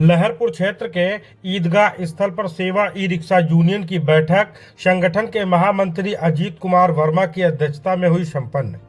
लहरपुर क्षेत्र के ईदगाह स्थल पर सेवा ई रिक्शा यूनियन की बैठक संगठन के महामंत्री अजीत कुमार वर्मा की अध्यक्षता में हुई संपन्न।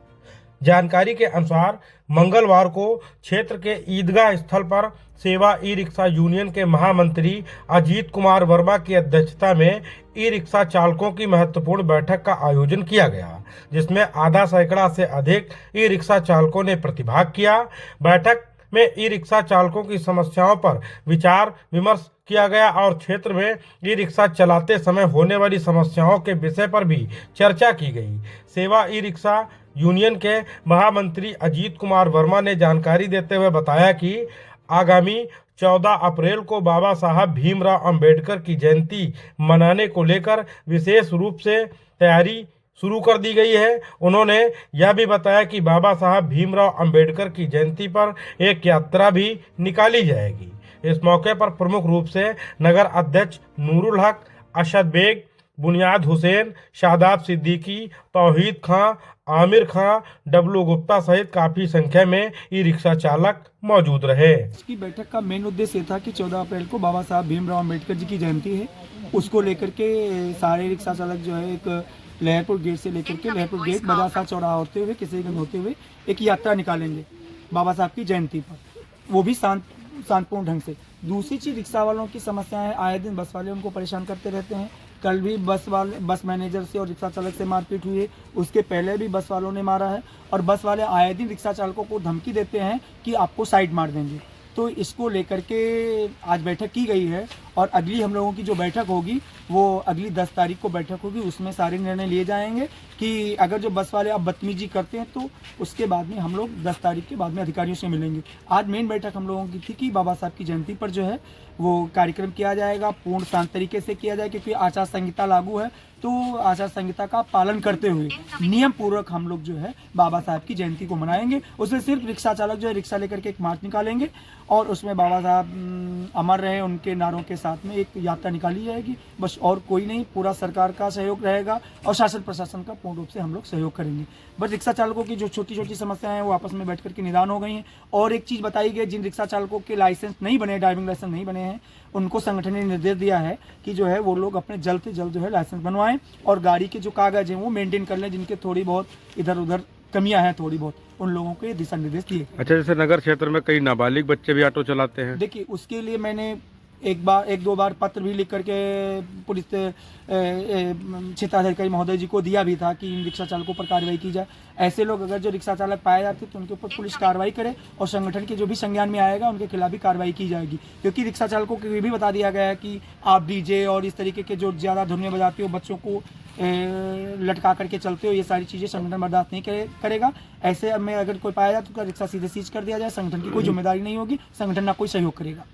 जानकारी के अनुसार मंगलवार को क्षेत्र के ईदगाह स्थल पर सेवा ई रिक्शा यूनियन के महामंत्री अजीत कुमार वर्मा की अध्यक्षता में ई रिक्शा चालकों की महत्वपूर्ण बैठक का आयोजन किया गया, जिसमें आधा सैकड़ा से अधिक ई रिक्शा चालकों ने प्रतिभाग किया। बैठक में ई रिक्शा चालकों की समस्याओं पर विचार विमर्श किया गया और क्षेत्र में ई रिक्शा चलाते समय होने वाली समस्याओं के विषय पर भी चर्चा की गई। सेवा ई रिक्शा यूनियन के महामंत्री अजीत कुमार वर्मा ने जानकारी देते हुए बताया कि आगामी 14 अप्रैल को बाबा साहब भीमराव अंबेडकर की जयंती मनाने को लेकर विशेष रूप से तैयारी शुरू कर दी गई है। उन्होंने यह भी बताया कि बाबा साहब भीमराव अंबेडकर की जयंती पर एक यात्रा भी निकाली जाएगी। इस मौके पर प्रमुख रूप से नगर अध्यक्ष नूरुल हक, अशद बेग, बुनियाद हुसैन, शादाब सिद्दीकी, तौहीद खां, आमिर खां, डब्लू गुप्ता सहित काफी संख्या में ई रिक्शा चालक मौजूद रहे। इसकी बैठक का मेन उद्देश्य ये था कि 14 अप्रैल को बाबा साहब भीमराव अंबेडकर जी की जयंती है, उसको लेकर के सारे रिक्शा चालक जो है एक लहरपुर गेट से लेकर के लहरपुर गेट बाजार साहब चौराहा होते हुए किशनगंज होते हुए एक यात्रा निकालेंगे बाबा साहब की जयंती पर, वो भी शांतपूर्ण ढंग से। दूसरी चीज़, रिक्शा वालों की समस्याएं आए दिन बस वाले उनको परेशान करते रहते हैं। कल भी बस मैनेजर से और रिक्शा चालक से मारपीट हुई है, उसके पहले भी बस वालों ने मारा है और बस वाले आए दिन रिक्शा चालकों को धमकी देते हैं कि आपको साइड मार देंगे। तो इसको लेकर के आज बैठक की गई है और अगली हम लोगों की जो बैठक होगी वो अगली 10 तारीख को बैठक होगी। उसमें सारे निर्णय लिए जाएंगे कि अगर जो बस वाले अब बदतमीजी करते हैं तो उसके बाद में हम लोग 10 तारीख के बाद में अधिकारियों से मिलेंगे। आज मेन बैठक हम लोगों की थी कि बाबा साहब की जयंती पर जो है वो कार्यक्रम किया जाएगा, पूर्ण शांत तरीके से किया जाए, क्योंकि आचार संहिता लागू है। तो आचार संहिता का पालन करते हुए नियम पूर्वक हम लोग जो है बाबा साहब की जयंती को मनाएंगे। उसमें सिर्फ रिक्शा चालक जो है रिक्शा लेकर के एक मार्च निकालेंगे और उसमें बाबा साहब अमर रहे उनके नारों के साथ में एक यात्रा निकाली जाएगी, बस और कोई नहीं। पूरा सरकार का सहयोग रहेगा और शासन प्रशासन का पूर्ण रूप से हम लोग सहयोग करेंगे। बस रिक्शा चालकों की जो छोटी छोटी समस्याएं हैं वो आपस में बैठ करके निदान हो गई हैं। और एक चीज़ बताई गई, जिन रिक्शा चालकों के लाइसेंस नहीं बने, ड्राइविंग लाइसेंस नहीं बने हैं, उनको संगठन ने निर्देश दिया है कि जो है वो लोग अपने जल्द से जल्द जो है लाइसेंस बनवाएं और गाड़ी के जो कागज हैं वो मेंटेन कर लें, जिनके थोड़ी बहुत इधर उधर कमियां हैं थोड़ी बहुत, उन लोगों को ये दिशा निर्देश दिए। अच्छा, जैसे नगर क्षेत्र में कई नाबालिग बच्चे भी ऑटो चलाते हैं। देखिए, उसके लिए मैंने एक दो बार पत्र भी लिख करके पुलिस क्षेत्राधिकारी महोदय जी को दिया भी था कि इन रिक्शा चालकों पर कार्रवाई की जाए। ऐसे लोग अगर जो रिक्शा चालक पाए जाते तो उनके ऊपर पुलिस कार्रवाई करे और संगठन के जो भी संज्ञान में आएगा उनके खिलाफ भी कार्रवाई की जाएगी। क्योंकि रिक्शा चालकों को ये भी बता दिया गया है कि आप डीजे और इस तरीके के जो ज़्यादा धुन में बजाते हो, बच्चों को लटका करके चलते हो, ये सारी चीज़ें संगठन बर्दाश्त नहीं करेगा। ऐसे में अगर कोई पाया जाए तो रिक्शा सीधे सीज कर दिया जाए। संगठन की कोई जिम्मेदारी नहीं होगी, संगठन ना कोई सहयोग करेगा।